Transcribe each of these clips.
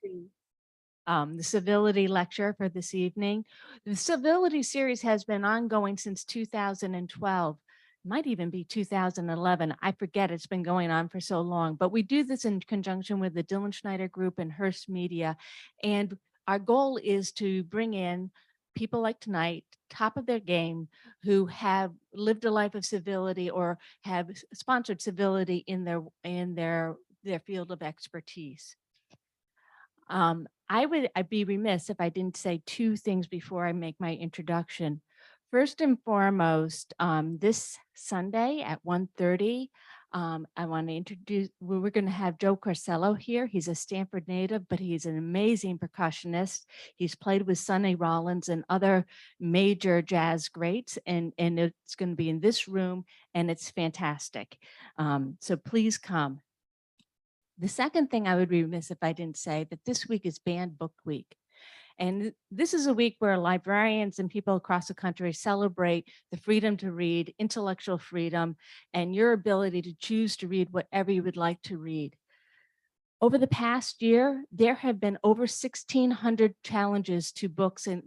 to the civility lecture for this evening. The civility series has been ongoing since 2012, might even be 2011. I forget, it's been going on for so long, but we do this in conjunction with the Dylan Schneider Group and Hearst Media. And our goal is to bring in people like tonight, top of their game, who have lived a life of civility or have sponsored civility in their field of expertise. I'd be remiss if I didn't say two things before I make my introduction. First and foremost, this Sunday at 1:30, I want to introduce, we're going to have Joe Corsello here. He's a Stanford native, but he's an amazing percussionist. He's played with Sonny Rollins and other major jazz greats, and it's going to be in this room, and it's fantastic. So please come. The second thing I would be remiss if I didn't say that this week is Banned Book Week. And this is a week where librarians and people across the country celebrate the freedom to read, intellectual freedom, and your ability to choose to read whatever you would like to read. Over the past year, there have been over 1,600 challenges to books in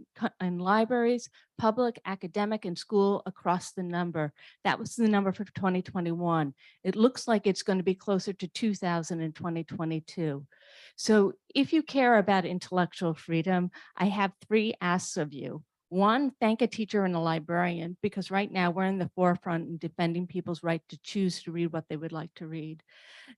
libraries, public, academic, and school across the number. That was the number for 2021. It looks like it's going to be closer to 2,000 in 2022. So if you care about intellectual freedom, I have three asks of you. One, thank a teacher and a librarian, because right now we're in the forefront in defending people's right to choose to read what they would like to read.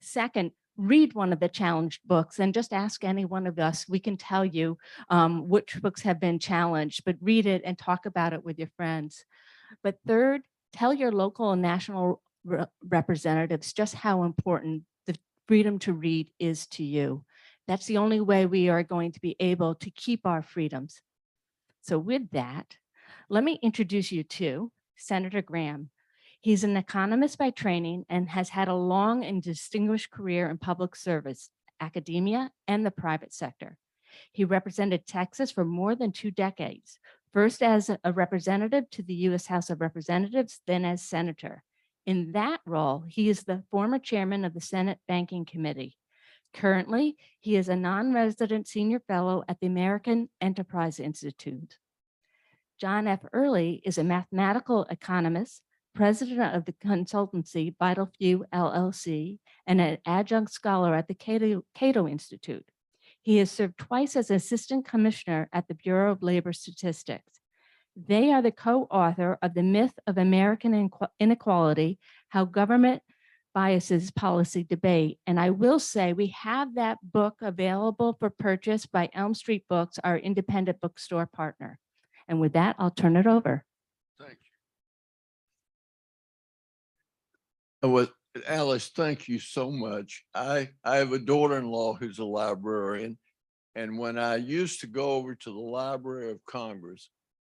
Second, read one of the challenged books and just ask any one of us. We can tell you which books have been challenged, but read it and talk about it with your friends. But third, tell your local and national representatives just how important the freedom to read is to you. That's the only way we are going to be able to keep our freedoms. So with that, let me introduce you to Senator Gramm. He's an economist by training and has had a long and distinguished career in public service, academia, and the private sector. He represented Texas for more than 2 decades, first as a representative to the U.S. House of Representatives, then as senator. In that role, he is the former chairman of the Senate Banking Committee. Currently, he is a non-resident senior fellow at the American Enterprise Institute. John F. Early is a mathematical economist, president of the consultancy Vital Few LLC, and an adjunct scholar at the Cato Institute. He has served twice as assistant commissioner at the Bureau of Labor Statistics. They are the co-author of The Myth of American Inequality, How Government Biases Policy Debate. And I will say we have that book available for purchase by Elm Street Books, our independent bookstore partner. And with that, I'll turn it over. Thank you. Well, Alice, thank you so much. I have a daughter-in-law who's a librarian. And when I used to go over to the Library of Congress,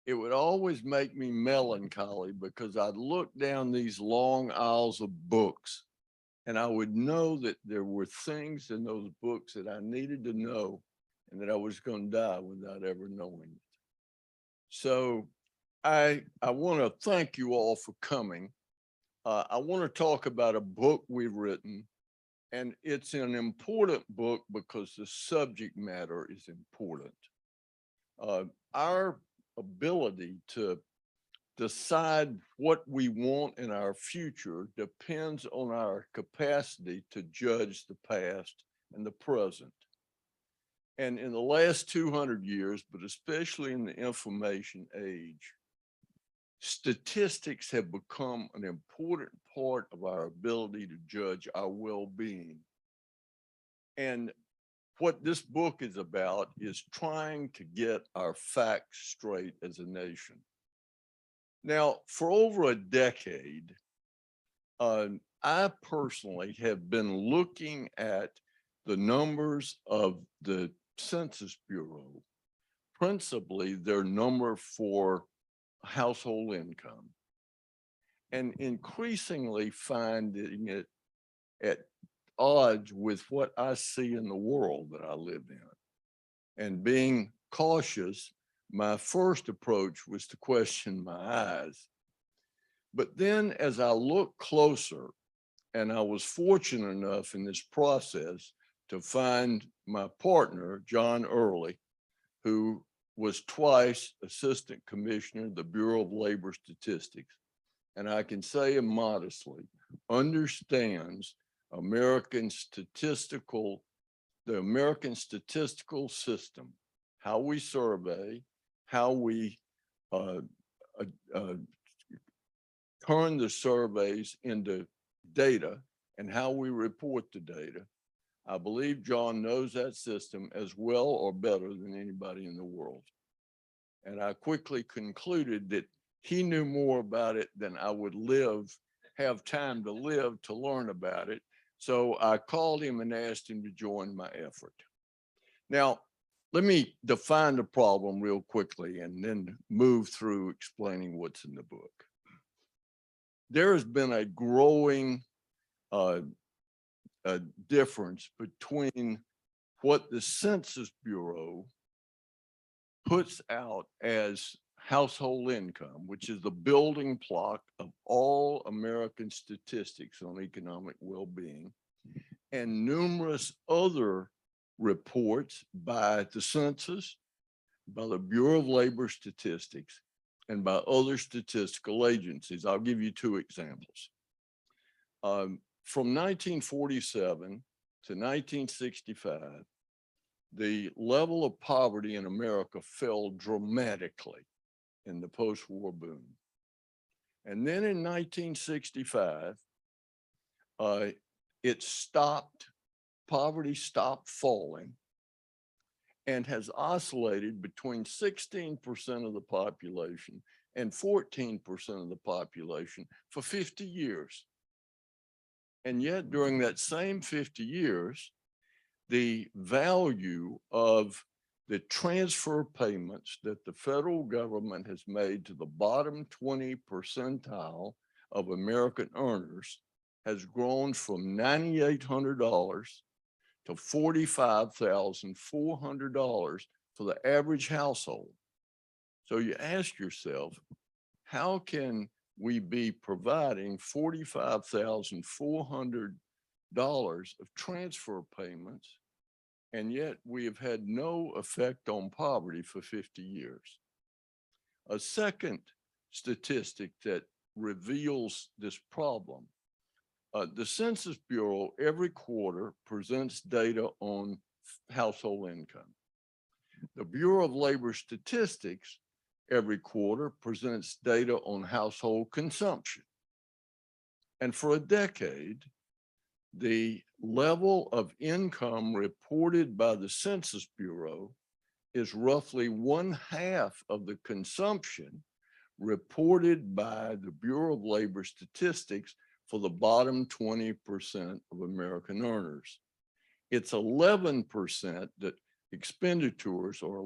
it would always make me melancholy because I'd look down these long aisles of books and I would know that there were things in those books that I needed to know and that I was going to die without ever knowing it. So I want to thank you all for coming. I want to talk about a book we've written, and it's an important book because the subject matter is important. Our ability to decide what we want in our future depends on our capacity to judge the past and the present. And in the last 200 years, but especially in the information age, statistics have become an important part of our ability to judge our well-being. And what this book is about is trying to get our facts straight as a nation. Now, for over a decade, I personally have been looking at the numbers of the Census Bureau, principally their number for household income, and increasingly finding it at odds with what I see in the world that I live in. And being cautious, my first approach was to question my eyes. But then as I looked closer, and I was fortunate enough in this process to find my partner, John Early, who was twice Assistant Commissioner of the Bureau of Labor Statistics. And I can say modestly, understands the American statistical system, how we survey, how we uh, uh, turn the surveys into data and how we report the data. I believe John knows that system as well or better than anybody in the world. And I quickly concluded that he knew more about it than I would have time to live to learn about it. So I called him and asked him to join my effort. Now, let me define the problem real quickly and then move through explaining what's in the book. There has been a growing difference between what the Census Bureau puts out as household income, which is the building block of all American statistics on economic well-being, and numerous other reports by the Census, by the Bureau of Labor Statistics, and by other statistical agencies. I'll give you two examples. From 1947 to 1965, the level of poverty in America fell dramatically in the post-war boom. And then in 1965, it stopped, poverty stopped falling and has oscillated between 16% of the population and 14% of the population for 50 years. And yet during that same 50 years, the value of the transfer payments that the federal government has made to the bottom 20 percentile of American earners has grown from $9,800 to $45,400 for the average household. So you ask yourself, how can we be providing $45,400 of transfer payments, and yet we have had no effect on poverty for 50 years? A second statistic that reveals this problem, the Census Bureau every quarter presents data on household income. The Bureau of Labor Statistics every quarter presents data on household consumption. And for a decade, the level of income reported by the Census Bureau is roughly 1/2 of the consumption reported by the Bureau of Labor Statistics for the bottom 20% of American earners. It's 11% that expenditures or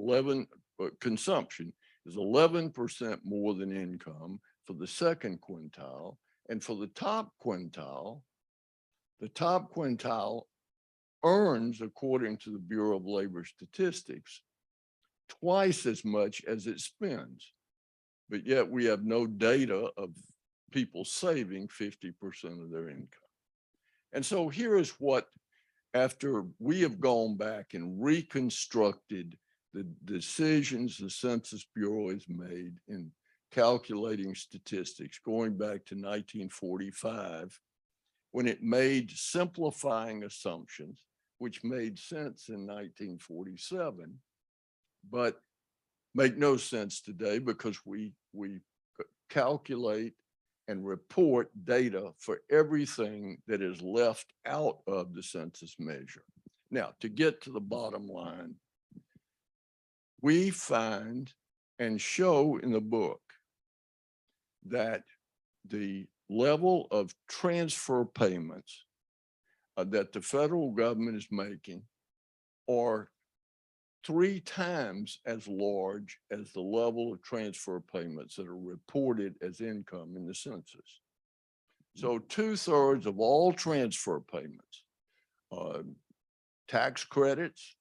consumption is 11% more than income for the second quintile. And for the top quintile earns, according to the Bureau of Labor Statistics, twice as much as it spends. But yet we have no data of people saving 50% of their income. And so here is what, after we have gone back and reconstructed the decisions the Census Bureau has made in calculating statistics, going back to 1945, when it made simplifying assumptions, which made sense in 1947, but make no sense today because we calculate and report data for everything that is left out of the census measure. Now, to get to the bottom line, we find and show in the book that the level of transfer payments that the federal government is making are 3 times as large as the level of transfer payments that are reported as income in the census. So 2/3 of all transfer payments, tax credits,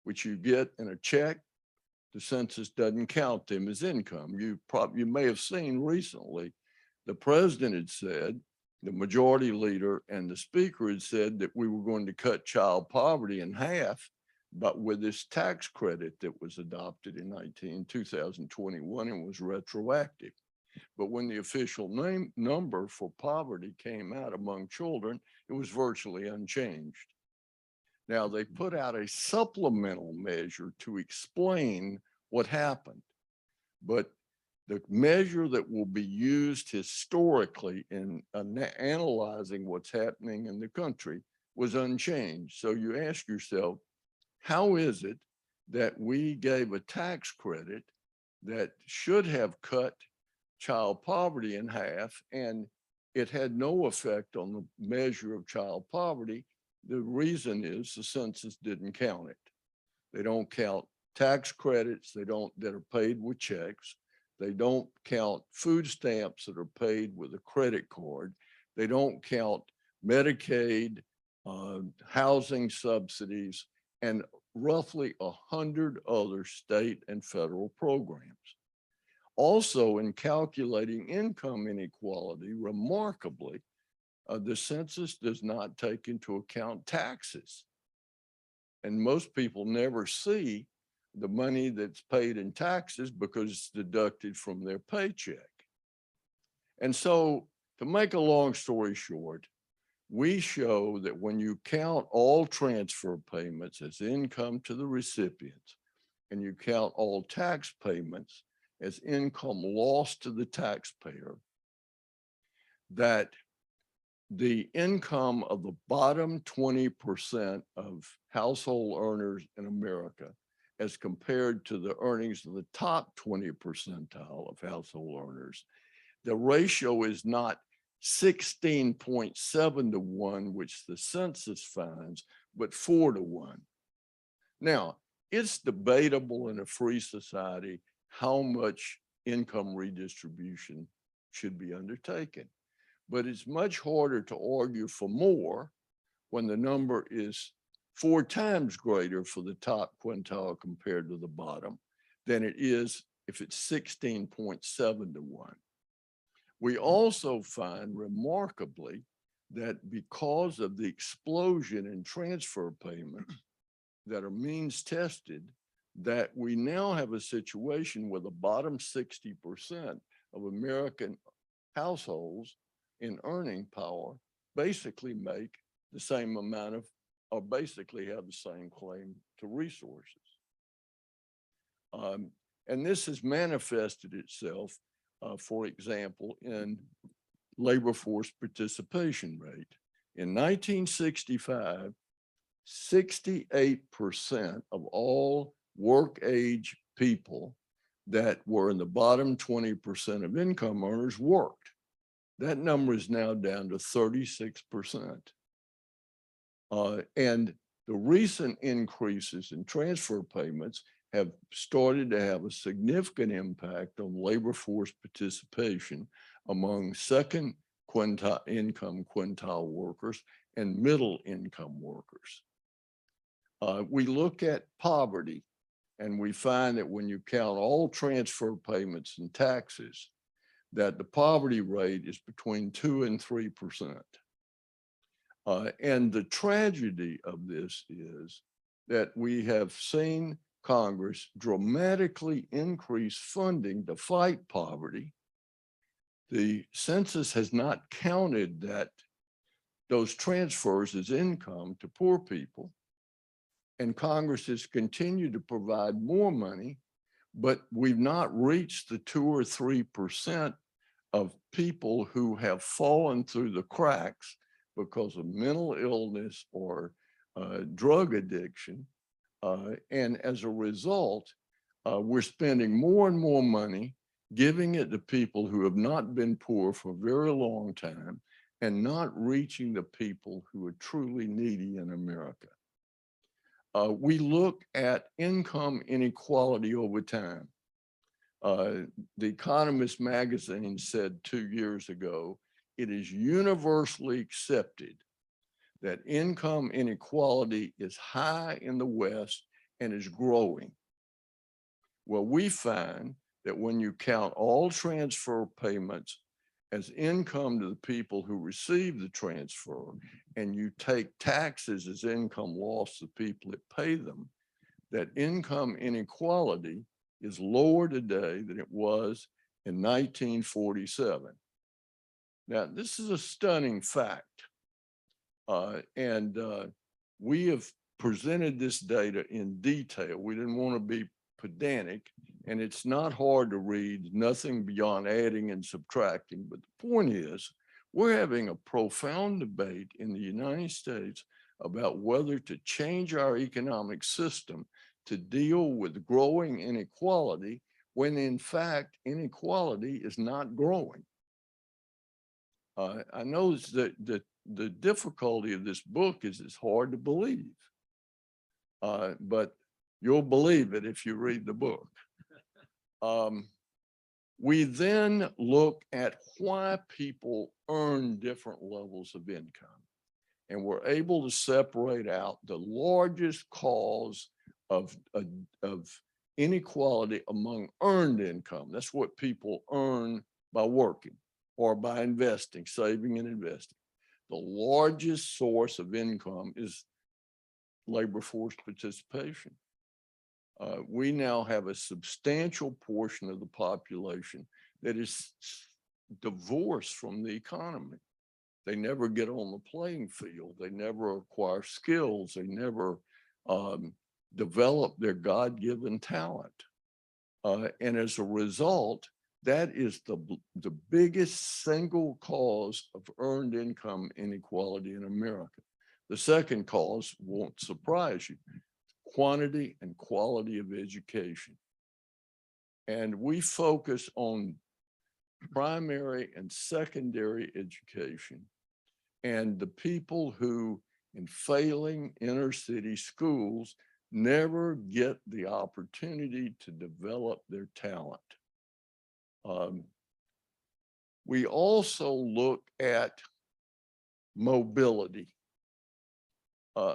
which you get in a check, the census doesn't count them as income. You may have seen recently, the president had said the majority leader and the speaker had said that we were going to cut child poverty in half, but with this tax credit that was adopted in 2021 and was retroactive. But when the official number for poverty came out among children, it was virtually unchanged. Now they put out a supplemental measure to explain what happened, but the measure that will be used historically in analyzing what's happening in the country was unchanged. So you ask yourself, how is it that we gave a tax credit that should have cut child poverty in half and it had no effect on the measure of child poverty? The reason is the census didn't count it. They don't count tax credits that are paid with checks. They don't count food stamps that are paid with a credit card. They don't count Medicaid, housing subsidies, and roughly 100 other state and federal programs. Also, in calculating income inequality, remarkably, the census does not take into account taxes. And most people never see the money that's paid in taxes because it's deducted from their paycheck. And so, to make a long story short, we show that when you count all transfer payments as income to the recipients, and you count all tax payments as income lost to the taxpayer, that the income of the bottom 20% of household earners in America as compared to the earnings of the top 20 percentile of household earners, the ratio is not 16.7 to 1, which the census finds, but 4 to 1. Now, it's debatable in a free society how much income redistribution should be undertaken. But it's much harder to argue for more when the number is 4 times greater for the top quintile compared to the bottom than it is if it's 16.7 to 1. We also find remarkably that because of the explosion in transfer payments that are means tested, that we now have a situation where the bottom 60% of American households in earning power basically make the same amount of, or basically have the same claim to resources. And this has manifested itself, for example, in labor force participation rate. In 1965, 68% of all work age people that were in the bottom 20% of income earners worked. That number is now down to 36%. And the recent increases in transfer payments have started to have a significant impact on labor force participation among second income quintile workers and middle income workers. We look at poverty and we find that when you count all transfer payments and taxes, that the poverty rate is between 2 and 3%. And the tragedy of this is that we have seen Congress dramatically increase funding to fight poverty. The census has not counted those transfers as income to poor people. And Congress has continued to provide more money, but we've not reached the 2 or 3% of people who have fallen through the cracks because of mental illness or drug addiction. And as a result, we're spending more and more money giving it to people who have not been poor for a very long time and not reaching the people who are truly needy in America. We look at income inequality over time. The Economist magazine said 2 years ago, it is universally accepted that income inequality is high in the West and is growing. Well, we find that when you count all transfer payments as income to the people who receive the transfer, and you take taxes as income loss to people that pay them, that income inequality is lower today than it was in 1947. Now, this is a stunning fact. And we have presented this data in detail. We didn't want to be pedantic, and it's not hard to read, nothing beyond adding and subtracting. But the point is, we're having a profound debate in the United States about whether to change our economic system to deal with growing inequality, when in fact, inequality is not growing. I know that the difficulty of this book is it's hard to believe, but you'll believe it if you read the book. We then look at why people earn different levels of income, and we're able to separate out the largest cause of inequality among earned income. That's what people earn by working or by investing, saving and investing. The largest source of income is labor force participation. We now have a substantial portion of the population that is divorced from the economy. They never get on the playing field. They never acquire skills. They never develop their God-given talent. And as a result, that is the biggest single cause of earned income inequality in America. The second cause won't surprise you: quantity and quality of education. And we focus on primary and secondary education, and the people who, in failing inner city schools, never get the opportunity to develop their talent. We also look at mobility.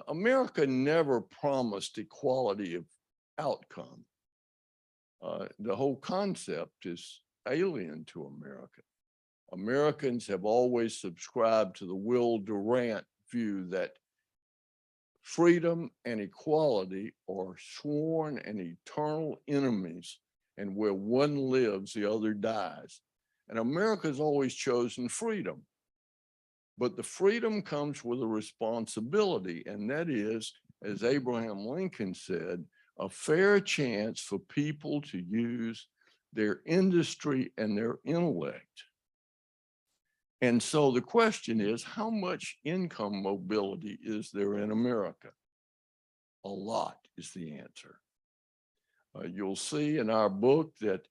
America never promised equality of outcome. The whole concept is alien to America. Americans have always subscribed to the Will Durant view that freedom and equality are sworn and eternal enemies, and where one lives, the other dies. And America's always chosen freedom. But the freedom comes with a responsibility, and that is, as Abraham Lincoln said, a fair chance for people to use their industry and their intellect. And so the question is, how much income mobility is there in America? A lot is the answer. You'll see in our book that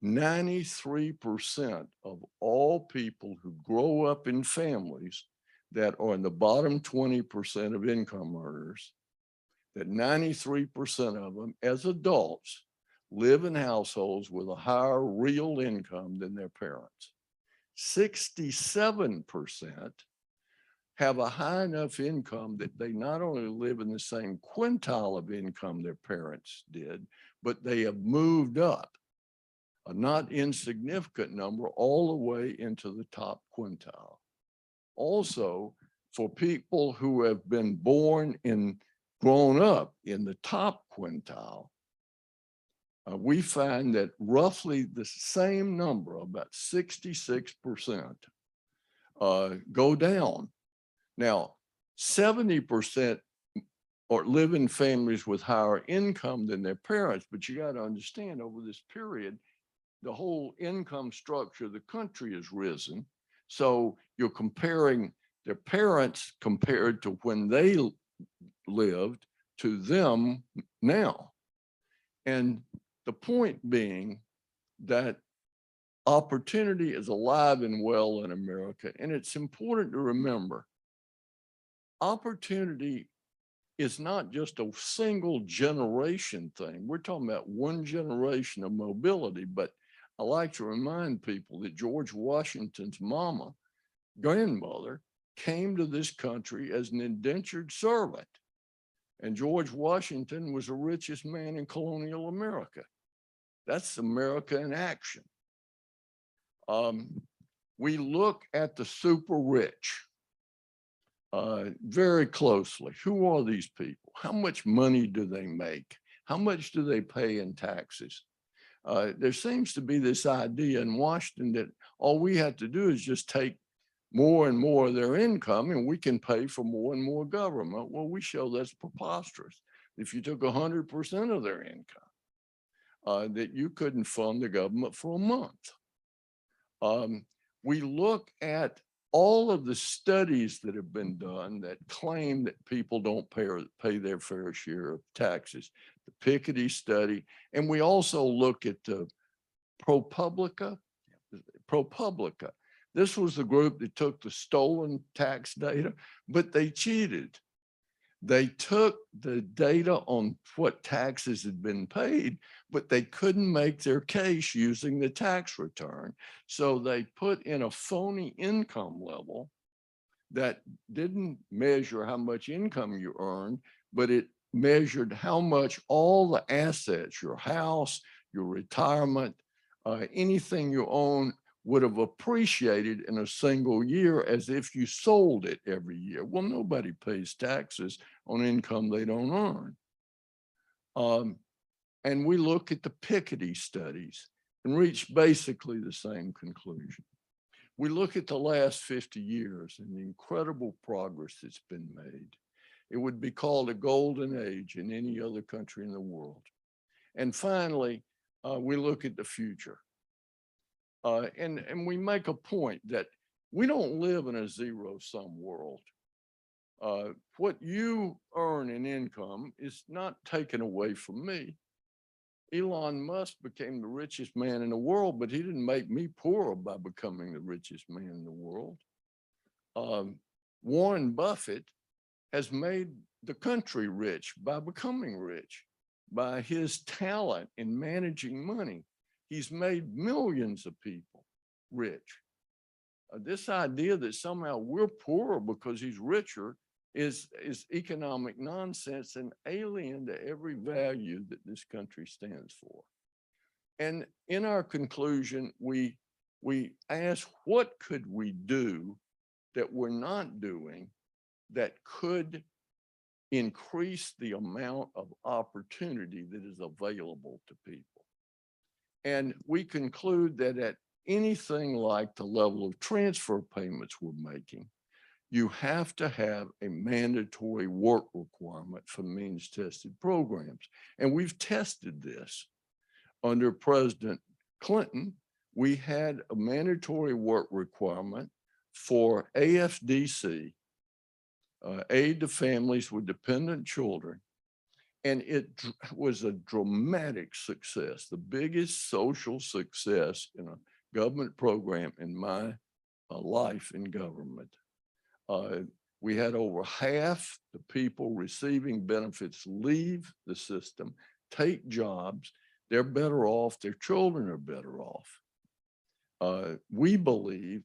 93% of all people who grow up in families that are in the bottom 20% of income earners, that 93% of them as adults live in households with a higher real income than their parents. 67% have a high enough income that they not only live in the same quintile of income their parents did, but they have moved up a not insignificant number all the way into the top quintile. Also, for people who have been born and grown up in the top quintile, we find that roughly the same number, about 66%, go down. Now, 70% or live in families with higher income than their parents, but you got to understand, over this period, the whole income structure of the country has risen. So you're comparing their parents compared to when they lived to them now. And the point being that opportunity is alive and well in America. And it's important to remember, opportunity is not just a single generation thing. We're talking about one generation of mobility, but I like to remind people that George Washington's grandmother, came to this country as an indentured servant. And George Washington was the richest man in colonial America. That's America in action. We look at the super rich very closely. Who are these people? How much money do they make? How much do they pay in taxes? There seems to be this idea in Washington that all we have to do is just take more and more of their income and we can pay for more and more government. Well, we show that's preposterous. If you took 100% of their income, that you couldn't fund the government for a month. We look at all of the studies that have been done that claim that people don't pay their fair share of taxes, the Piketty study, and we also look at the ProPublica. This was the group that took the stolen tax data, but they cheated. They took the data on what taxes had been paid, but they couldn't make their case using the tax return. So they put in a phony income level that didn't measure how much income you earned, but it measured how much all the assets, your house, your retirement, anything you own would have appreciated in a single year as if you sold it every year. Well, nobody pays taxes on income they don't earn. And we look at the Piketty studies and reach basically the same conclusion. We look at the last 50 years and the incredible progress that's been made. It would be called a golden age in any other country in the world. And finally, we look at the future. And we make a point that we don't live in a zero-sum world. What you earn in income is not taken away from me. Elon Musk became the richest man in the world, but he didn't make me poorer by becoming the richest man in the world. Warren Buffett has made the country rich by becoming rich, by his talent in managing money. He's made millions of people rich. This idea that somehow we're poorer because he's richer is economic nonsense and alien to every value that this country stands for. And in our conclusion, we ask, what could we do that we're not doing that could increase the amount of opportunity that is available to people? And we conclude that at anything like the level of transfer payments we're making, you have to have a mandatory work requirement for means tested programs. And we've tested this. Under President Clinton, we had a mandatory work requirement for AFDC, aid to families with dependent children. And it was a dramatic success, the biggest social success in a government program in my life in government. We had over half the people receiving benefits leave the system, take jobs. They're better off, their children are better off. We believe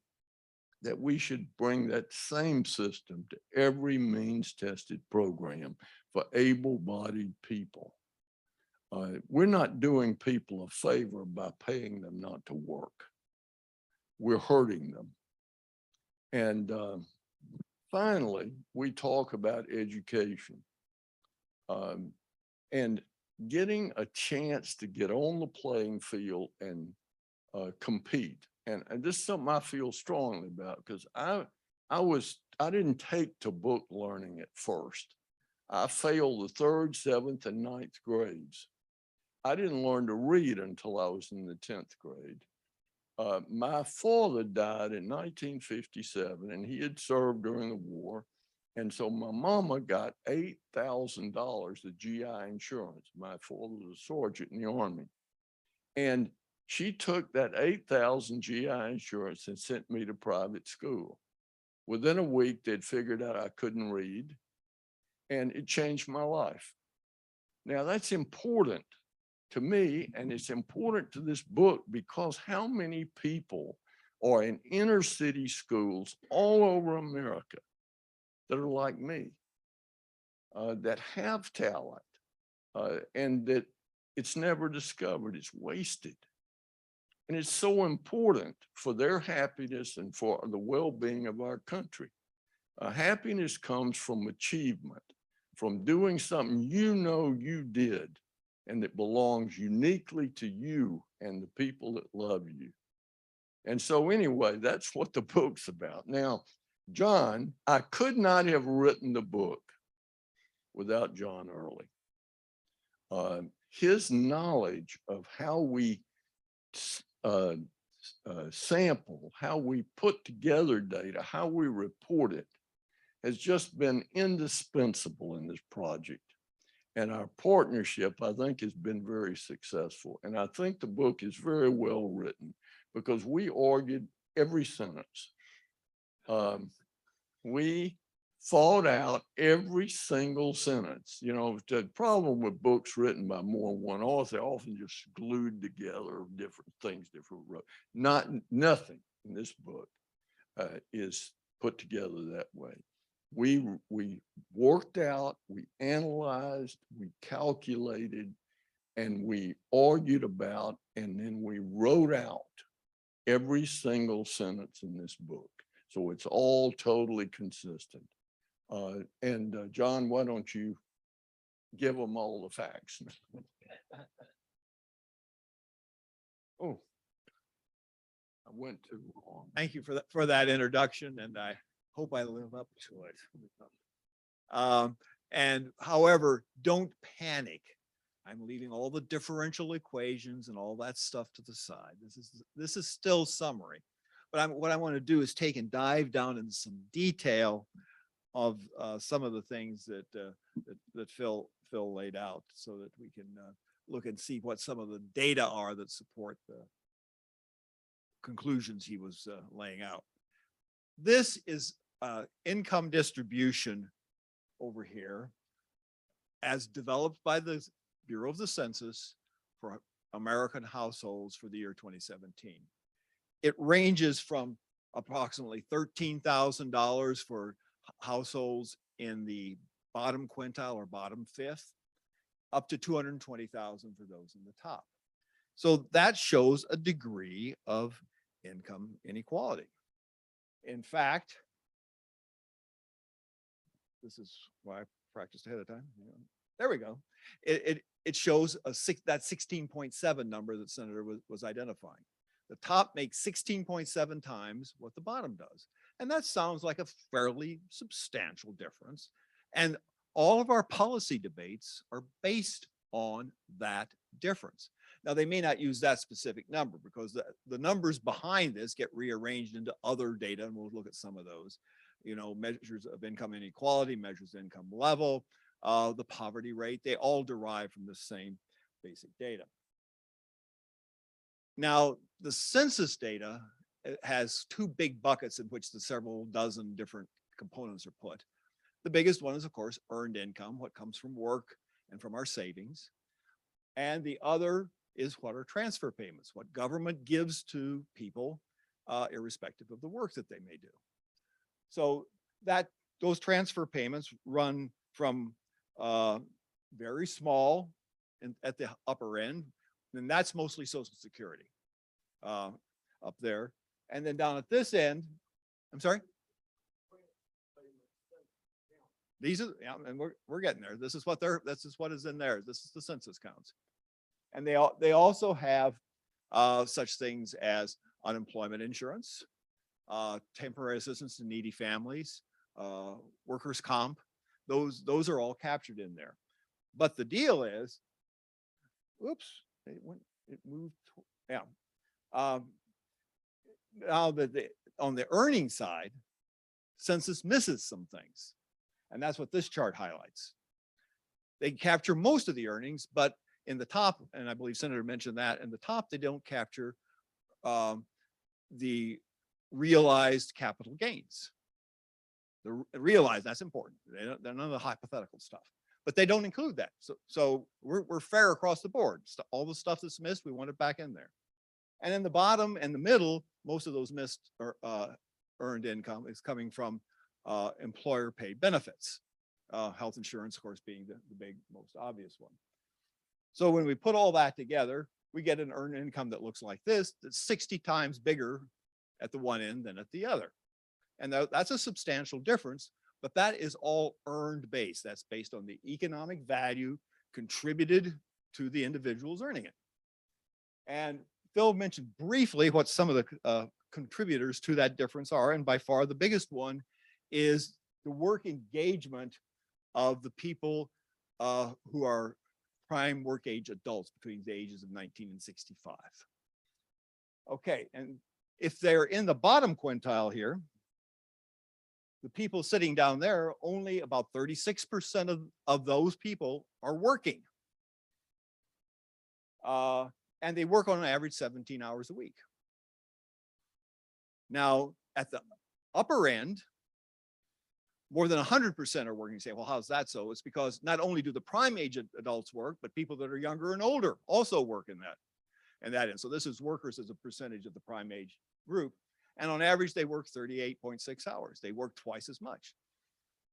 that we should bring that same system to every means tested program for able-bodied people. We're not doing people a favor by paying them not to work. We're hurting them. And finally, we talk about education and getting a chance to get on the playing field and compete. And this is something I feel strongly about because I didn't take to book learning at first. I failed the 3rd, 7th, and 9th grades. I didn't learn to read until I was in the 10th grade. My father died in 1957 and he had served during the war. And so my mama got $8,000 of GI insurance. My father was a sergeant in the Army. And she took that 8,000 GI insurance and sent me to private school. Within a week, they'd figured out I couldn't read, and it changed my life. Now, that's important to me, and it's important to this book because how many people are in inner city schools all over America that are like me, that have talent, and that it's never discovered, it's wasted. And it's so important for their happiness and for the well-being of our country. Happiness comes from achievement, from doing something you know you did and that belongs uniquely to you and the people that love you. And so anyway, that's what the book's about. Now, John, I could not have written the book without John Early. His knowledge of how we sample, how we put together data, how we report it, has just been indispensable in this project. And our partnership, I think, has been very successful. And I think the book is very well written because we argued every sentence. We thought out every single sentence. You know, the problem with books written by more than one author, often just glued together different things, different wrote. Nothing in this book is put together that way. We worked out, we analyzed, we calculated, and we argued about, and then we wrote out every single sentence in this book. So it's all totally consistent. John, why don't you give them all the facts? Oh, I went too long. Thank you for that introduction, and I hope I live up to it. And however, don't panic. I'm leaving all the differential equations and all that stuff to the side. This is still summary, but what I want to do is take and dive down into some detail of some of the things that Phil laid out, so that we can look and see what some of the data are that support the conclusions he was laying out. This is income distribution over here as developed by the Bureau of the Census for American households for the year 2017. It ranges from approximately $13,000 for households in the bottom quintile or bottom fifth, up to $220,000 for those in the top. So that shows a degree of income inequality. In fact, this is why I practiced ahead of time. There we go. It shows that 16.7 number that Senator was identifying. The top makes 16.7 times what the bottom does. And that sounds like a fairly substantial difference. And all of our policy debates are based on that difference. Now, they may not use that specific number because the numbers behind this get rearranged into other data, and we'll look at some of those. You know, measures of income inequality, measures of income level, the poverty rate, they all derive from the same basic data. Now, the census data has two big buckets in which the several dozen different components are put. The biggest one is, of course, earned income, what comes from work and from our savings. And the other is what are transfer payments, what government gives to people, irrespective of the work that they may do. So those transfer payments run from very small at the upper end, and that's mostly Social Security up there. And then down at this end, I'm sorry? These are, yeah, and we're getting there. This is what is in there. This is the census counts. And they also have such things as unemployment insurance, temporary assistance to needy families, workers' comp. Those are all captured in there. But the deal is, oops, it moved, yeah. Now that on the earning side, census misses some things. And that's what this chart highlights. They capture most of the earnings, but in the top, and I believe Senator mentioned that, in the top, they don't capture the realized capital gains. The realized, that's important. They're none of the hypothetical stuff, but they don't include that. So we're fair across the board. All the stuff that's missed, we want it back in there. And in the bottom and the middle, most of those missed or earned income is coming from employer paid benefits. Health insurance, of course, being the big, most obvious one. So when we put all that together, we get an earned income that looks like this, that's 60 times bigger at the one end than at the other. And that's a substantial difference, but that is all earned base. That's based on the economic value contributed to the individuals earning it. And Phil mentioned briefly what some of the contributors to that difference are. And by far the biggest one is the work engagement of the people who are prime work age adults between the ages of 19 and 65. Okay, and if they're in the bottom quintile here, the people sitting down there, only about 36% of those people are working. And they work on an average 17 hours a week. Now, at the upper end, more than 100% are working. You say, well, how's that so? It's because not only do the prime age adults work, but people that are younger and older also work in that. And so this is workers as a percentage of the prime age group. And on average, they work 38.6 hours. They work twice as much.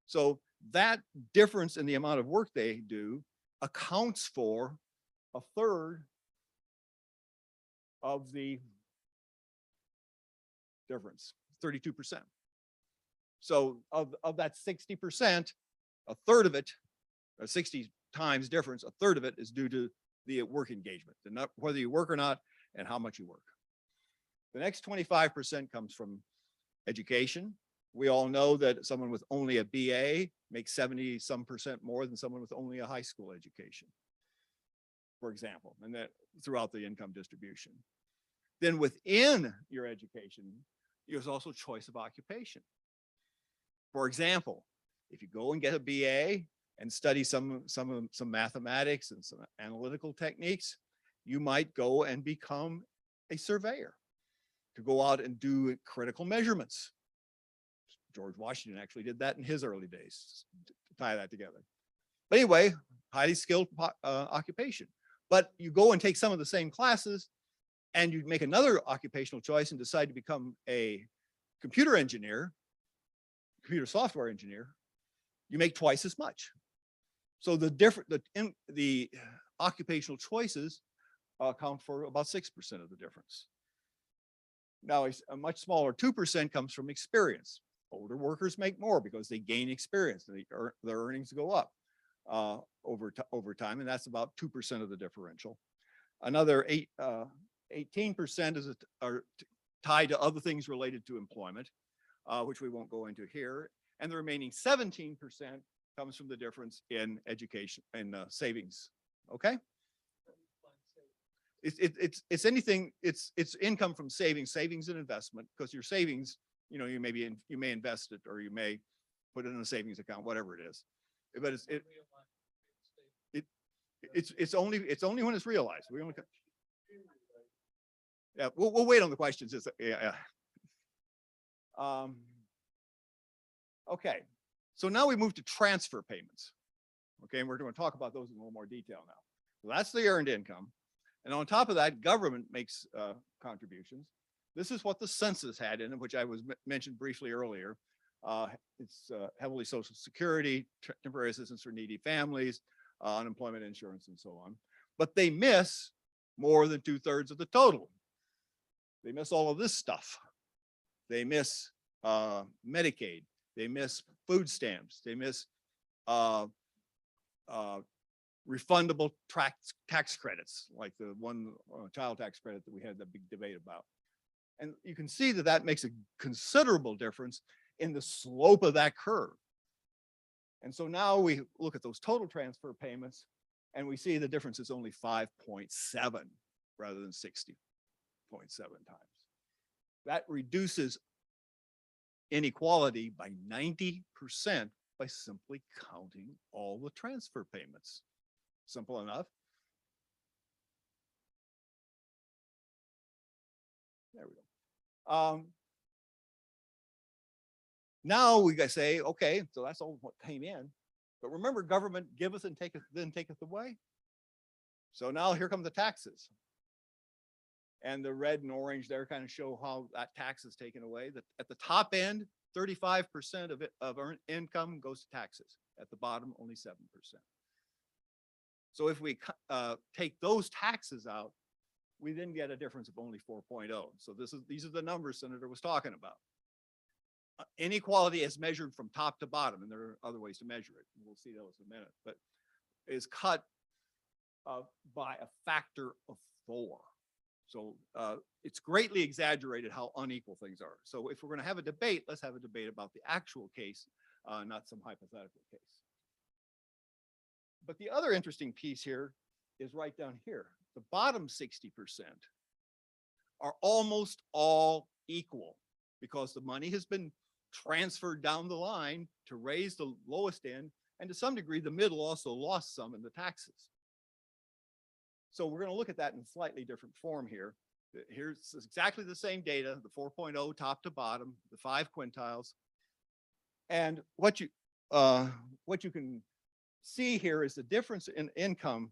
So that difference in the amount of work they do accounts for a third of the difference, 32%. So of that 60%, a third of it, 60 times difference, a third of it is due to the work engagement, whether you work or not and how much you work. The next 25% comes from education. We all know that someone with only a BA makes 70% more than someone with only a high school education, for example, and that throughout the income distribution. Then within your education, there's also choice of occupation. For example, if you go and get a BA and study some mathematics and some analytical techniques, you might go and become a surveyor to go out and do critical measurements. George Washington actually did that in his early days, to tie that together. But anyway, highly skilled occupation. But you go and take some of the same classes and you make another occupational choice and decide to become a computer engineer, computer software engineer, you make twice as much. So the occupational choices account for about 6% of the difference. Now, a much smaller 2% comes from experience. Older workers make more because they gain experience and their earnings go up over time, and that's about 2% of the differential. Another 18% are tied to other things related to employment, which we won't go into here. And the remaining 17% comes from the difference in education and savings. Okay. It's anything. It's income from savings and investment, because your savings, you may invest it or you may put it in a savings account, whatever it is. But it's only when it's realized. Yeah, we'll wait on the questions. Yeah. Okay, so now we move to transfer payments. Okay, and we're going to talk about those in a little more detail now. So that's the earned income. And on top of that, government makes contributions. This is what the census had in it, which I mentioned briefly earlier. It's heavily Social Security, temporary assistance for needy families, unemployment insurance, and so on. But they miss more than 2/3 of the total. They miss all of this stuff. They miss Medicaid. They miss food stamps. They miss refundable tax credits, like the one child tax credit that we had that big debate about. And you can see that that makes a considerable difference in the slope of that curve. And so now we look at those total transfer payments and we see the difference is only 5.7 rather than 60.7 times. That reduces inequality by 90% by simply counting all the transfer payments. Simple enough. There we go. Now we gotta say, okay, so that's all what came in. But remember, government giveth and taketh, then taketh away. So now here come the taxes. And the red and orange there kind of show how that tax is taken away. That at the top end, 35% of earned income goes to taxes. At the bottom, only 7%. So if we take those taxes out, we then get a difference of only 4.0. So these are the numbers Senator was talking about. Inequality as measured from top to bottom, and there are other ways to measure it. We'll see those in a minute, but is cut by a factor of 4. So it's greatly exaggerated how unequal things are. So if we're going to have a debate, let's have a debate about the actual case, not some hypothetical case. But the other interesting piece here is right down here. The bottom 60% are almost all equal because the money has been transferred down the line to raise the lowest end, and to some degree, the middle also lost some in the taxes. So we're going to look at that in slightly different form here. Here's exactly the same data, the 4.0 top to bottom, the 5 quintiles. And what you can see here is the difference in income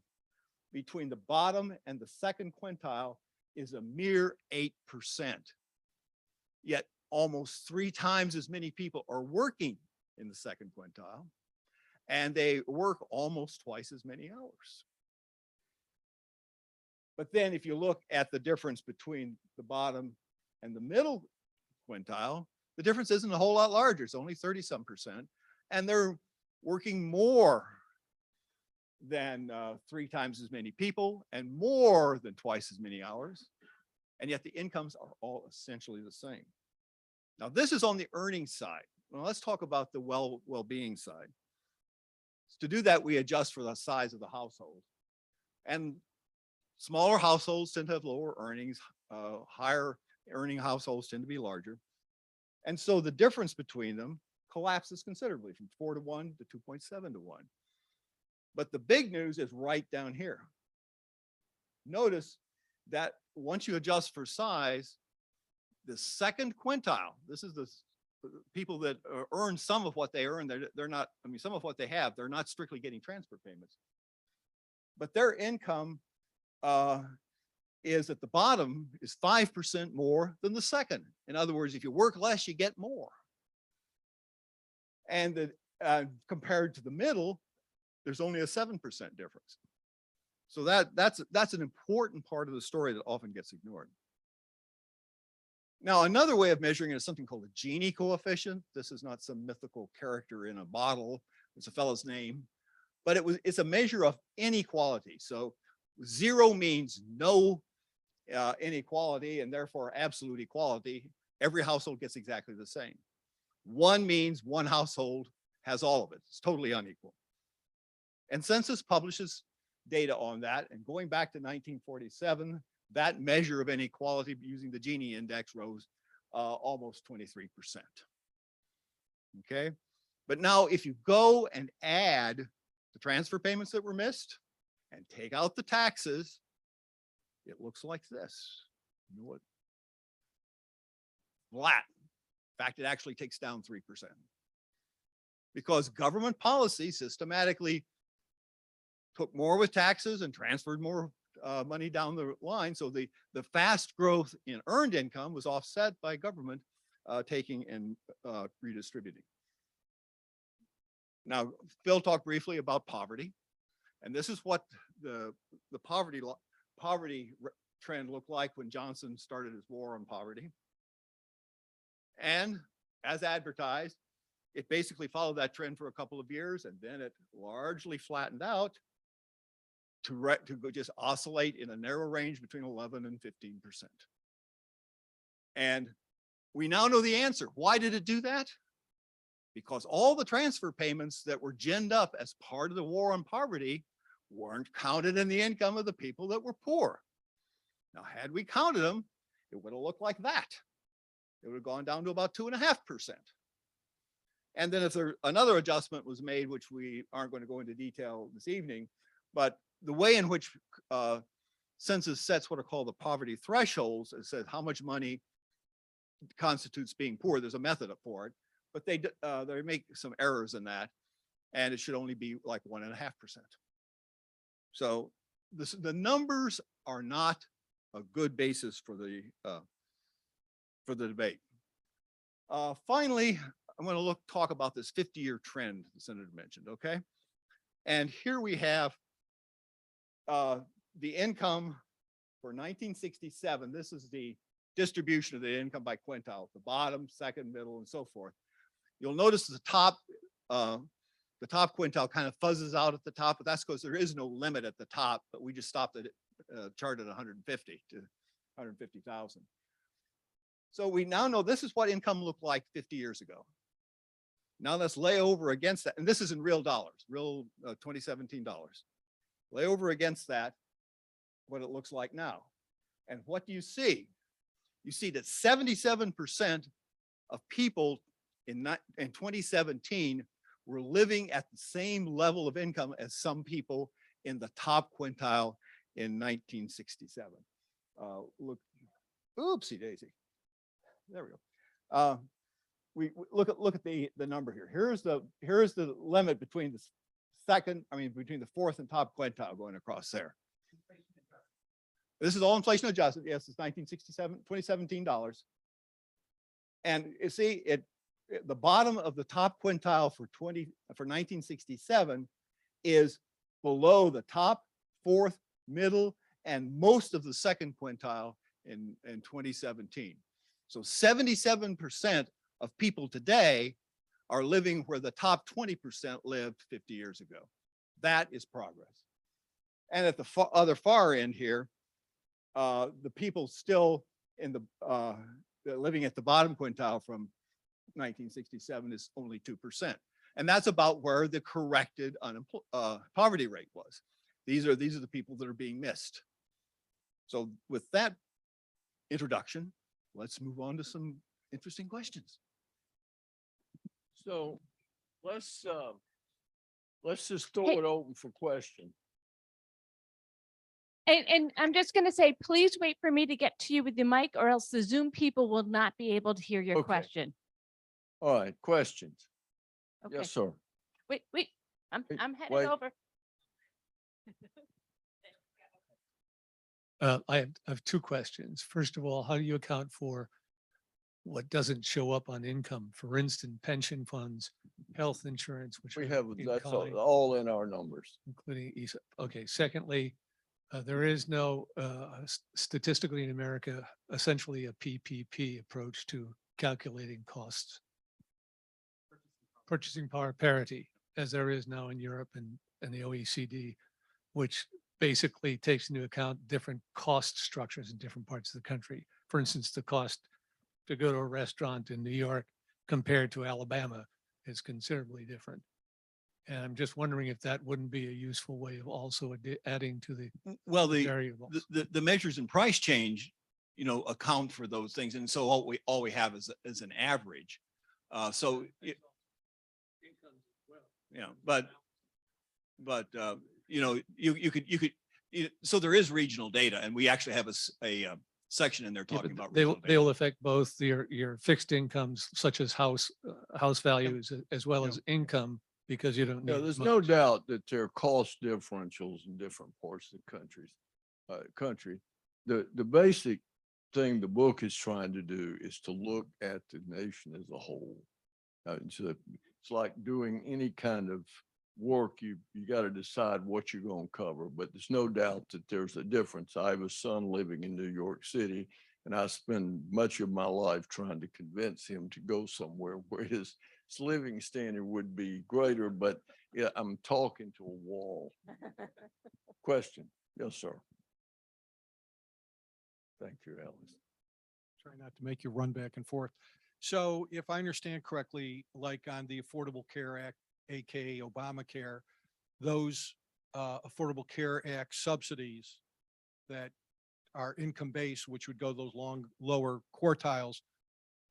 between the bottom and the second quintile is a mere 8%. Yet almost 3 times as many people are working in the second quintile, and they work almost twice as many hours. But then if you look at the difference between the bottom and the middle quintile, the difference isn't a whole lot larger. It's only 30-some%. And they're working more than 3 times as many people and more than twice as many hours. And yet the incomes are all essentially the same. Now, this is on the earnings side. Well, let's talk about the well-being side. To do that, we adjust for the size of the household. And smaller households tend to have lower earnings, higher earning households tend to be larger. And so the difference between them collapses considerably from 4 to 1 to 2.7 to 1. But the big news is right down here. Notice that once you adjust for size, the second quintile, this is the people that earn some of what they earn, they're not, I mean, some of what they have, they're not strictly getting transfer payments. But their income is at the bottom is 5% more than the second. In other words, if you work less, you get more. And compared to the middle, there's only a 7% difference. So that's an important part of the story that often gets ignored. Now, another way of measuring it is something called the Gini coefficient. This is not some mythical character in a bottle. It's a fellow's name, but it's a measure of inequality. So 0 means no inequality and therefore absolute equality. Every household gets exactly the same. 1 means one household has all of it. It's totally unequal. And Census publishes data on that. And going back to 1947, that measure of inequality using the Gini index rose almost 23%. Okay. But now if you go and add the transfer payments that were missed and take out the taxes, it looks like this. You know what? Flat. In fact, it actually takes down 3%. Because government policy systematically took more with taxes and transferred more money down the line. So the fast growth in earned income was offset by government taking and redistributing. Now, Phil talked briefly about poverty. And this is what the poverty trend looked like when Johnson started his war on poverty. And as advertised, it basically followed that trend for a couple of years, and then it largely flattened out to just oscillate in a narrow range between 11 and 15%. And we now know the answer. Why did it do that? Because all the transfer payments that were ginned up as part of the war on poverty weren't counted in the income of the people that were poor. Now, had we counted them, it would have looked like that. It would have gone down to about 2.5%. And then if another adjustment was made, which we aren't going to go into detail this evening, but the way in which census sets what are called the poverty thresholds, it says how much money constitutes being poor. There's a method for it, but they make some errors in that, and it should only be like 1.5%. So the numbers are not a good basis for the debate. Finally, I'm going to talk about this 50-year trend the Senator mentioned, okay? And here we have the income for 1967, this is the distribution of the income by quintile, the bottom, second, middle, and so forth. You'll notice the top quintile kind of fuzzes out at the top, but that's because there is no limit at the top, but we just stopped the chart at 150 to 150,000. So we now know this is what income looked like 50 years ago. Now let's lay over against that. And this is in real dollars, real 2017 dollars. Lay over against that what it looks like now. And what do you see? You see that 77% of people in 2017 were living at the same level of income as some people in the top quintile in 1967. Look, oopsie daisy. There we go. We look at the number here. Here's the limit between between the fourth and top quintile going across there. This is all inflation adjusted. Yes, it's 2017 dollars. And you see the bottom of the top quintile for 1967 is below the top, fourth, middle, and most of the second quintile in 2017. So 77% of people today are living where the top 20% lived 50 years ago. That is progress. And at the other far end here, the people still in the living at the bottom quintile from 1967 is only 2%. And that's about where the corrected poverty rate was. These are the people that are being missed. So with that introduction, let's move on to some interesting questions. So let's just throw Hey. it open for question. And I'm just going to say, please wait for me to get to you with the mic, or else the Zoom people will not be able to hear your Okay. question. All right, questions. Okay. Yes, sir. Wait, I'm Wait, headed wait. over. I have two questions. First of all, how do you account for what doesn't show up on income? For instance, pension funds, health insurance, which We are have, in that's kind, all in our numbers. including ESA. Okay. Secondly, there is no statistically in America, essentially a PPP approach to calculating costs. Purchasing power parity, as there is now in Europe and the OECD, which basically takes into account different cost structures in different parts of the country. For instance, the cost to go to a restaurant in New York compared to Alabama is considerably different. And I'm just wondering if that wouldn't be a useful way of also adding to the Well, variables. the measures in price change, account for those things. And so all we have is an average. So there is regional data, and we actually have a section in there Yeah, talking but about they regional will data. affect both your fixed incomes such as house values as well as income, because you don't need. Yeah, there's much. no doubt that there are cost differentials in different parts of the country. The basic thing the book is trying to do is to look at the nation as a whole. So it's like doing any kind of work, you got to decide what you're going to cover, but there's no doubt that there's a difference. I have a son living in New York City, and I spend much of my life trying to convince him to go somewhere where his living standard would be greater, but yeah, I'm talking to a wall. Question. Yes, sir. Thank you, Alice. Try not to make you run back and forth. So if I understand correctly, like on the Affordable Care Act, AKA Obamacare, those Affordable Care Act subsidies that are income-based, which would go those lower quartiles,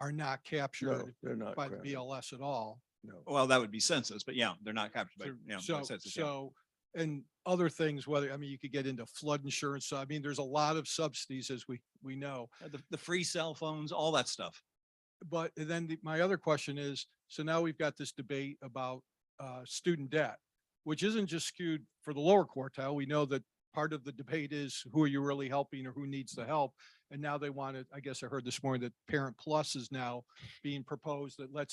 are not No, captured they're not. by the credited. BLS at all. No. Well, that would be census, but yeah, they're not captured by, So, census. Yeah. so, and other things, you could get into flood insurance. So, there's a lot of subsidies, as we know. The free cell phones, all that stuff. But then my other question is, so now we've got this debate about student debt, which isn't just skewed for the lower quartile. We know that part of the debate is who are you really helping or who needs the help. And now they want to, I guess I heard this morning that Parent Plus is now being proposed that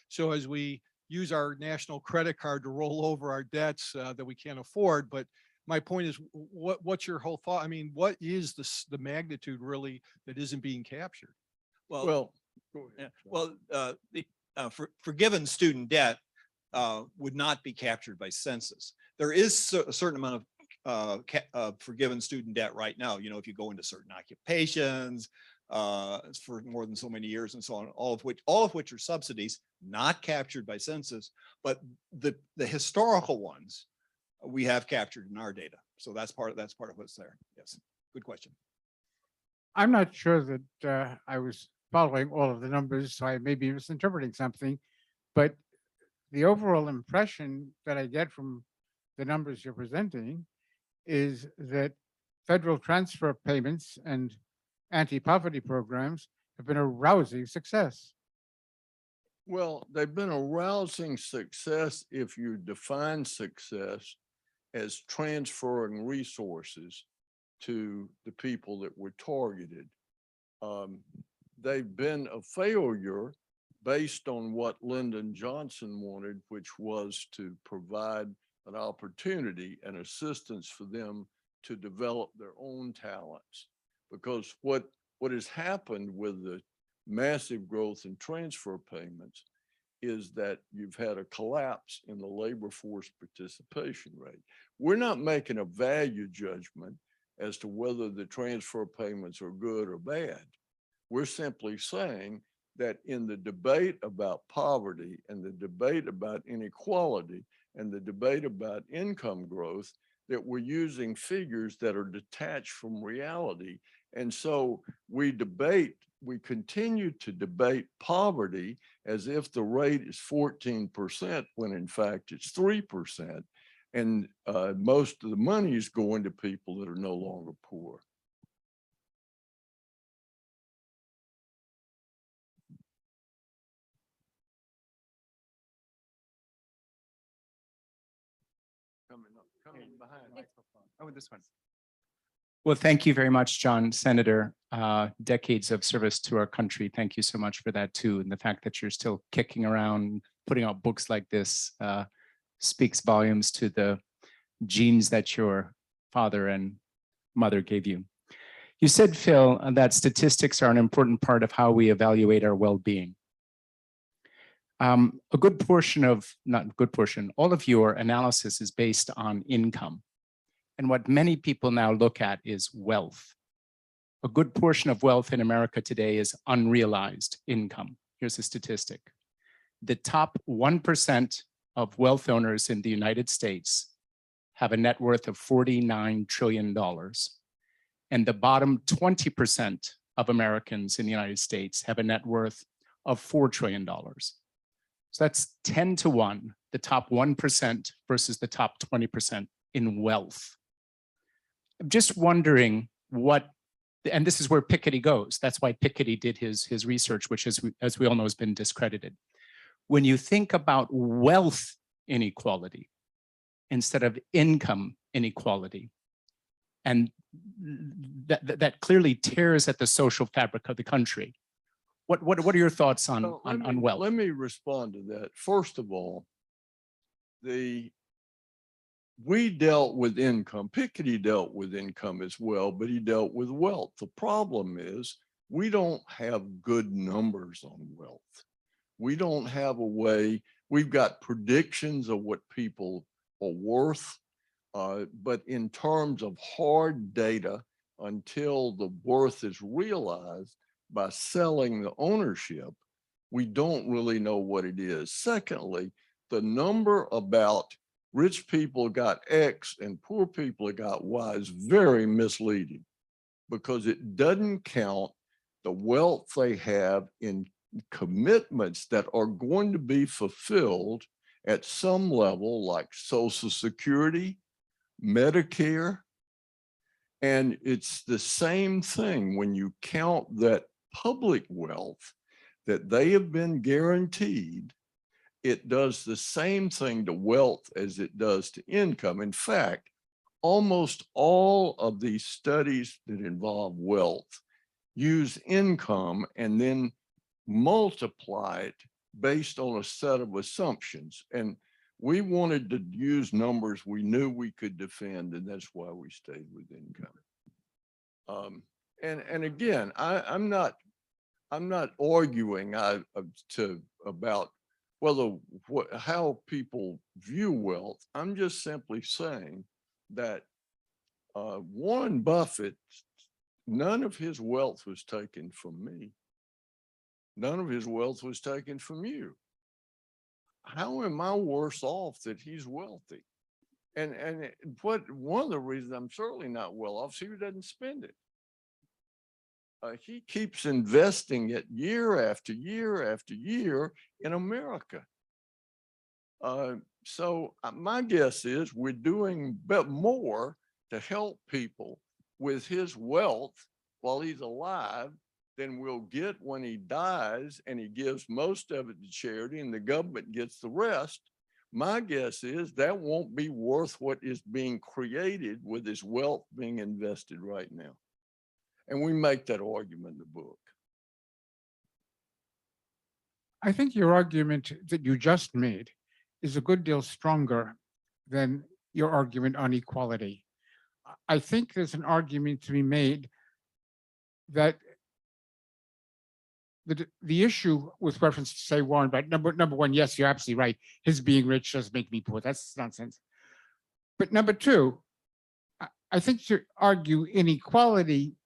so as we use our national credit card to roll over our debts that we can't afford, but my point is, what's your whole thought? I mean, what is the magnitude really that isn't being captured? Well, Well, go ahead, yeah, John. well, forgiven student debt would not be captured by census. There is a certain amount of forgiven student debt right now. You know, if you go into certain occupations for more than so many years and so on, all of which are subsidies not captured by census, but the historical ones we have captured in our data. So that's part of what's there. Yes, good question. I'm not sure that I was following all of the numbers, so I may be misinterpreting something, but the overall impression that I get from the numbers you're presenting is that federal transfer payments and anti-poverty programs have been a rousing success. Well, they've been a rousing success if you define success as transferring resources to the people that were targeted. They've been a failure based on what Lyndon Johnson wanted, which was to provide an opportunity and assistance for them to develop their own talents. Because what has happened with the massive growth in transfer payments is that you've had a collapse in the labor force participation rate. We're not making a value judgment as to whether the transfer payments are good or bad. We're simply saying that in the debate about poverty and the debate about inequality and the debate about income growth, that we're using figures that are detached from reality. And so we continue to debate poverty as if the rate is 14%, when in fact it's 3%. And most of the money is going to people that are no longer poor. Coming behind. Oh, this one. Well, thank you very much, John, Senator. Decades of service to our country. Thank you so much for that too. And the fact that you're still kicking around, putting out books like this speaks volumes to the genes that your father and mother gave you. You said, Phil, that statistics are an important part of how we evaluate our well-being. A good portion of, not good portion, all of your analysis is based on income. And what many people now look at is wealth. A good portion of wealth in America today is unrealized income. Here's a statistic. The top 1% of wealth owners in the United States have a net worth of $49 trillion. And the bottom 20% of Americans in the United States have a net worth of $4 trillion. So that's 10 to 1, the top 1% versus the top 20% in wealth. I'm just wondering what, and this is where Piketty goes. That's why Piketty did his research, which is, as we all know, has been discredited. When you think about wealth inequality instead of income inequality, and that clearly tears at the social fabric of the country. What are your thoughts on wealth? Let me respond to that. First of all, we dealt with income. Piketty dealt with income as well, but he dealt with wealth. The problem is we don't have good numbers on wealth. We don't have a way, we've got predictions of what people are worth, but in terms of hard data, until the worth is realized by selling the ownership, we don't really know what it is. Secondly, the number about rich people got X and poor people got Y is very misleading, because it doesn't count the wealth they have in commitments that are going to be fulfilled at some level, like Social Security, Medicare. And it's the same thing when you count that public wealth that they have been guaranteed. It does the same thing to wealth as it does to income. In fact, almost all of these studies that involve wealth use income and then multiply it based on a set of assumptions. And We wanted to use numbers we knew we could defend, and that's why we stayed with income. And again, I'm not arguing about whether how people view wealth. I'm just simply saying that Warren Buffett, none of his wealth was taken from me. None of his wealth was taken from you. How am I worse off that he's wealthy? And one of the reasons I'm certainly not well off is he doesn't spend it. He keeps investing it year after year after year in America. So my guess is we're doing more to help people with his wealth while he's alive than we'll get when he dies, and he gives most of it to charity and the government gets the rest. My guess is that won't be worth what is being created with his wealth being invested right now. And we make that argument in the book. I think your argument that you just made is a good deal stronger than your argument on equality. I think there's an argument to be made that the issue with reference to, say, Warren, but number one, yes, you're absolutely right. His being rich doesn't make me poor. That's nonsense. But number two, I think to argue inequality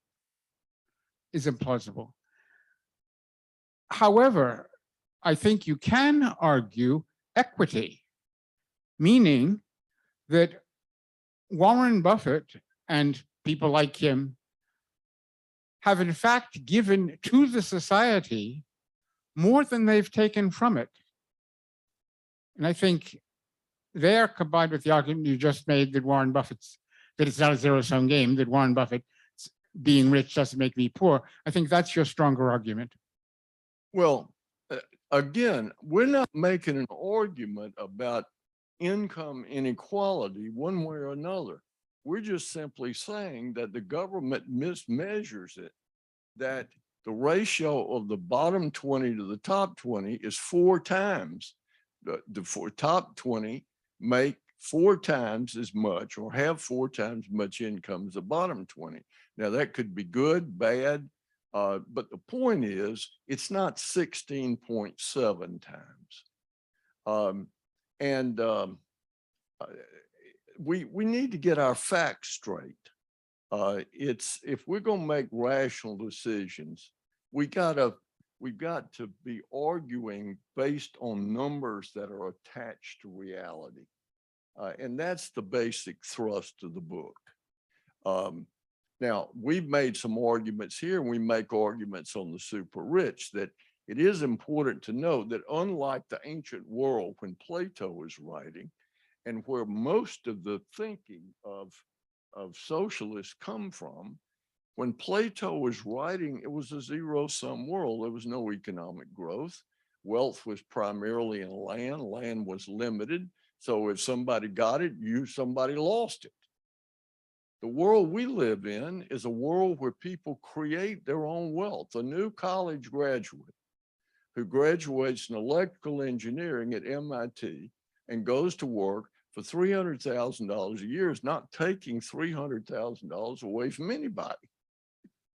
is implausible. However, I think you can argue equity, meaning that Warren Buffett and people like him have in fact given to the society more than they've taken from it. And I think there, combined with the argument you just made that that it's not a zero-sum game, that Warren Buffett being rich doesn't make me poor, I think that's your stronger argument. Well, again, we're not making an argument about income inequality one way or another. We're just simply saying that the government mismeasures it, that the ratio of the bottom 20 to the top 20 is 4 times. The top 20 make 4 times as much or have 4 times as much income as the bottom 20. Now that could be good, bad, but the point is it's not 16.7 times. We need to get our facts straight. If we're going to make rational decisions, we got to be arguing based on numbers that are attached to reality. And that's the basic thrust of the book. Now, we've made some arguments here, and we make arguments on the super rich, that it is important to note that unlike the ancient world when Plato was writing, and where most of the thinking of socialists come from, when Plato was writing, it was a zero-sum world. There was no economic growth. Wealth was primarily in land. Land was limited. So if somebody got it, somebody lost it. The world we live in is a world where people create their own wealth. A new college graduate who graduates in electrical engineering at MIT and goes to work for $300,000 a year is not taking $300,000 away from anybody.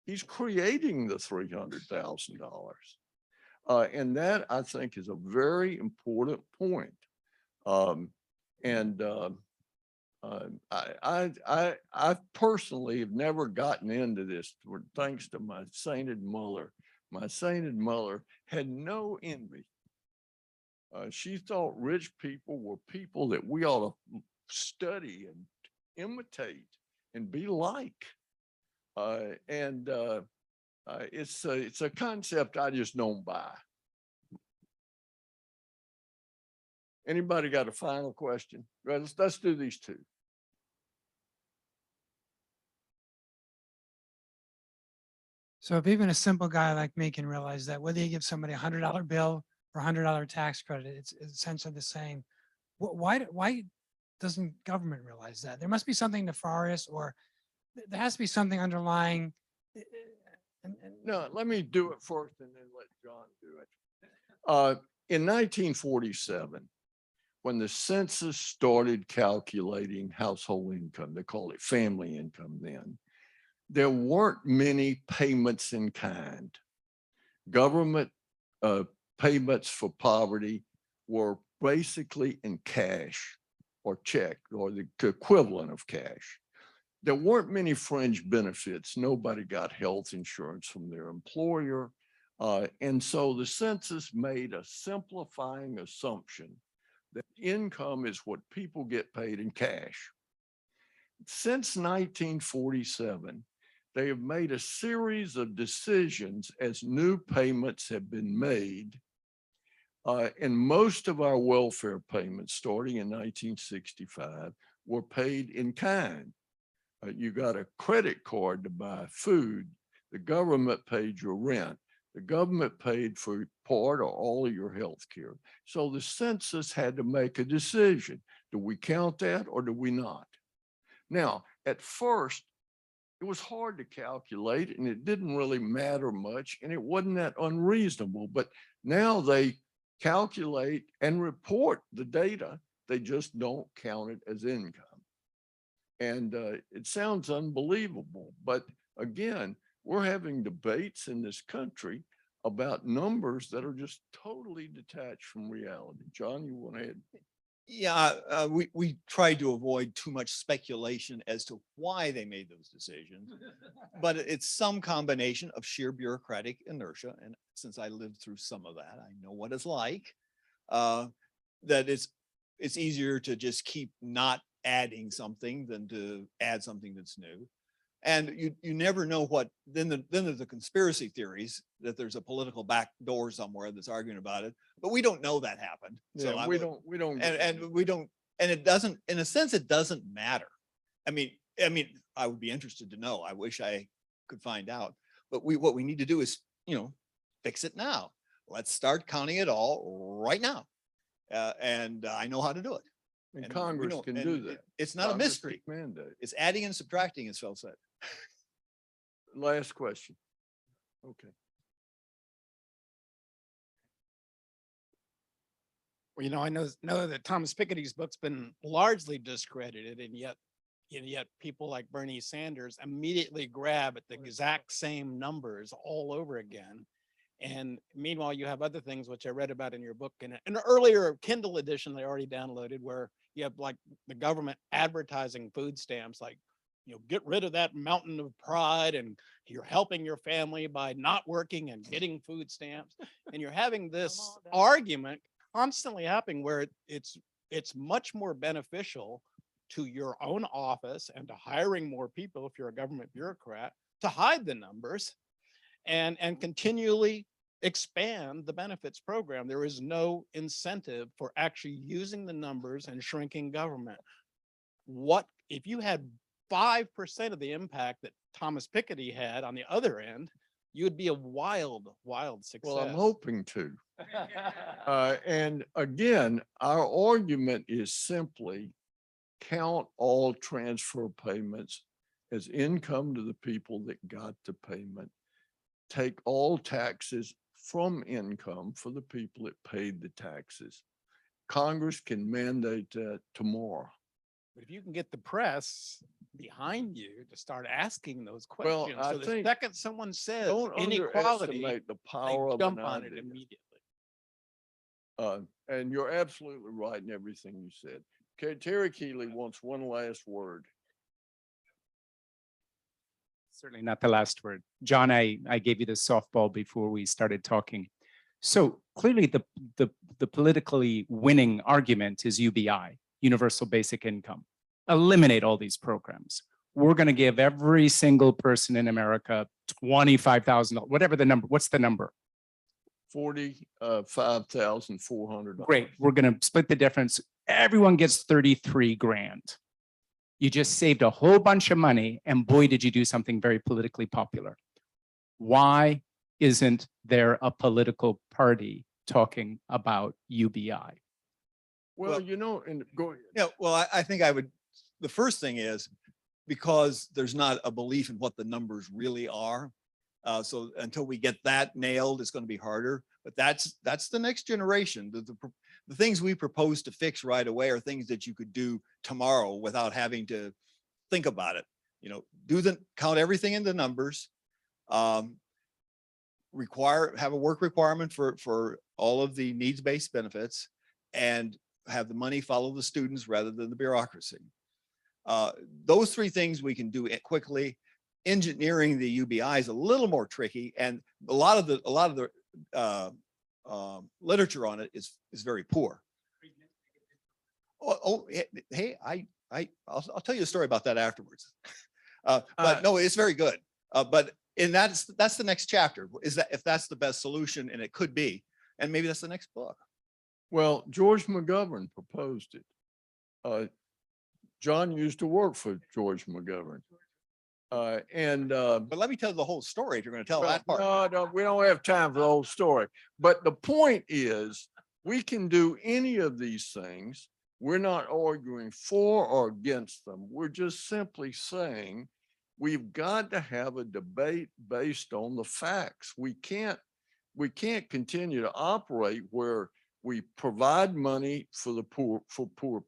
He's creating the $300,000. And that, I think, is a very important point. I personally have never gotten into this, thanks to my sainted mother. My sainted mother had no envy. She thought rich people were people that we ought to study and imitate and be like. It's a concept I just don't buy. Anybody got a final question? Right, let's do these two. So if even a simple guy like me can realize that whether you give somebody $100 bill or $100 tax credit, it's essentially the same. Why doesn't government realize that? There must be something nefarious, or there has to be something underlying. No, let me do it first and then let John do it. In 1947, when the census started calculating household income, they called it family income then, there weren't many payments in kind. Government payments for poverty were basically in cash or check or the equivalent of cash. There weren't many fringe benefits. Nobody got health insurance from their employer. And so the census made a simplifying assumption that income is what people get paid in cash. Since 1947, they have made a series of decisions as new payments have been made. And most of our welfare payments starting in 1965 were paid in kind. You got a credit card to buy food. The government paid your rent. The government paid for part or all of your health care. So the census had to make a decision. Do we count that or do we not? Now, at first, it was hard to calculate and it didn't really matter much and it wasn't that unreasonable, but now they calculate and report the data. They just don't count it as income. And it sounds unbelievable, but again, we're having debates in this country about numbers that are just totally detached from reality. John, you want to add? Yeah, we tried to avoid too much speculation as to why they made those decisions, but it's some combination of sheer bureaucratic inertia. And since I lived through some of that, I know what it's like. That it's easier to just keep not adding something than to add something that's new. And you never know what, then there's the conspiracy theories that there's a political back door somewhere that's arguing about it, but we don't know that happened. So Yeah, we don't. and it doesn't, in a sense, it doesn't matter. I mean, I would be interested to know. I wish I could find out, but what we need to do is, fix it now. Let's start counting it all right now. And I know how to do it. And we Congress don't- can and do that. It's not a Congress mystery. can mandate. It's adding and subtracting, as Phil said. Last question. Okay. Well, I know that Thomas Piketty's book's been largely discredited, and yet people like Bernie Sanders immediately grab at the exact same numbers all over again. And meanwhile, you have other things which I read about in your book in an earlier Kindle edition they already downloaded, where you have like the government advertising food stamps, like, get rid of that mountain of pride and you're helping your family by not working and getting food stamps. And you're having this argument constantly happening where it's much more beneficial to your own office and to hiring more people if you're a government bureaucrat to hide the numbers and continually expand the benefits program. There is no incentive for actually using the numbers and shrinking government. What if you had 5% of the impact that Thomas Piketty had on the other end, you would be a wild success. Well, I'm hoping to. And again, our argument is simply count all transfer payments as income to the people that got the payment. Take all taxes from income for the people that paid the taxes. Congress can mandate that tomorrow. But if you can get the press behind you to start asking those Well, questions, I so the think second someone says Don't inequality, underestimate the they power of jump an on it idea. immediately. And you're absolutely right in everything you said. Okay, Terry Keeley wants one last word. Certainly not the last word. John, I gave you the softball before we started talking. So clearly the politically winning argument is UBI, Universal Basic Income. Eliminate all these programs. We're going to give every single person in America $25,000, whatever the number. What's the number? $45,400. Great. We're going to split the difference. Everyone gets 33 grand. You just saved a whole bunch of money, and boy, did you do something very politically popular. Why isn't there a political party talking about UBI? Well, and go ahead. Yeah, well, I think the first thing is because there's not a belief in what the numbers really are. So until we get that nailed, it's going to be harder. But that's the next generation. The things we propose to fix right away are things that you could do tomorrow without having to think about it. You know, count everything in the numbers. Have a work requirement for all of the needs-based benefits, and have the money follow the students rather than the bureaucracy. Those three things we can do it quickly. Engineering the UBI is a little more tricky, and a lot of the literature on it is very poor. Hey, I'll tell you a story about that afterwards. But no, it's very good. But that's the next chapter, is that if that's the best solution, and it could be, and maybe that's the next book. Well, George McGovern proposed it. John used to work for George McGovern. But let me tell the whole story if you're going to tell that part. No, we don't have time for the whole story. But the point is, we can do any of these things. We're not arguing for or against them. We're just simply saying we've got to have a debate based on the facts. We can't continue to operate where we provide money for the poor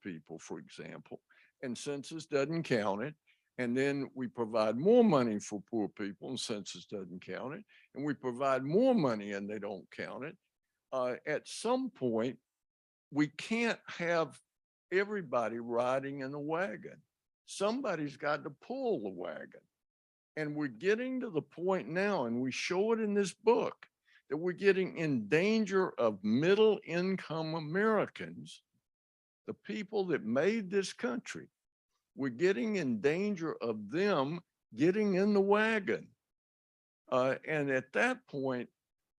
people, for example, and census doesn't count it. And then we provide more money for poor people and census doesn't count it. And we provide more money and they don't count it. At some point, we can't have everybody riding in the wagon. Somebody's got to pull the wagon. And we're getting to the point now, and we show it in this book, that we're getting in danger of middle income Americans, the people that made this country. We're getting in danger of them getting in the wagon. And at that point,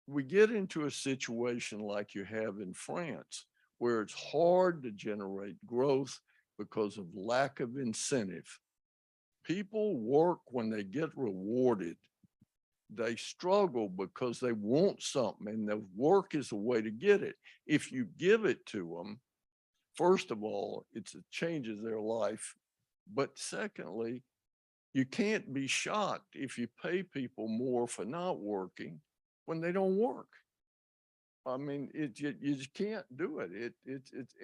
we get into a situation like you have in France, where it's hard to generate growth because of lack of incentive. People work when they get rewarded. They struggle because they want something, and the work is a way to get it. If you give it to them, first of all, it changes their life. But secondly, you can't be shocked if you pay people more for not working when they don't work. I mean, you just can't do it.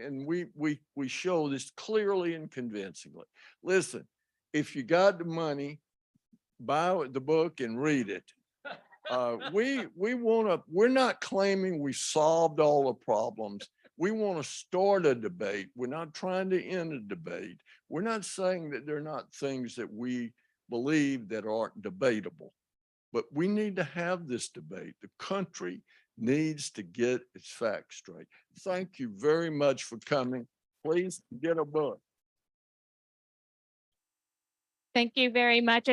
And we show this clearly and convincingly. Listen, if you got the money, buy the book and read it. We're not claiming we solved all the problems. We want to start a debate. We're not trying to end a debate. We're not saying that there are not things that we believe that aren't debatable, but we need to have this debate. The country needs to get its facts straight. Thank you very much for coming. Please get a book. Thank you very much.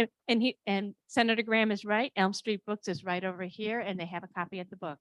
And Senator Gramm is right. Elm Street Books is right over here, and they have a copy of the book.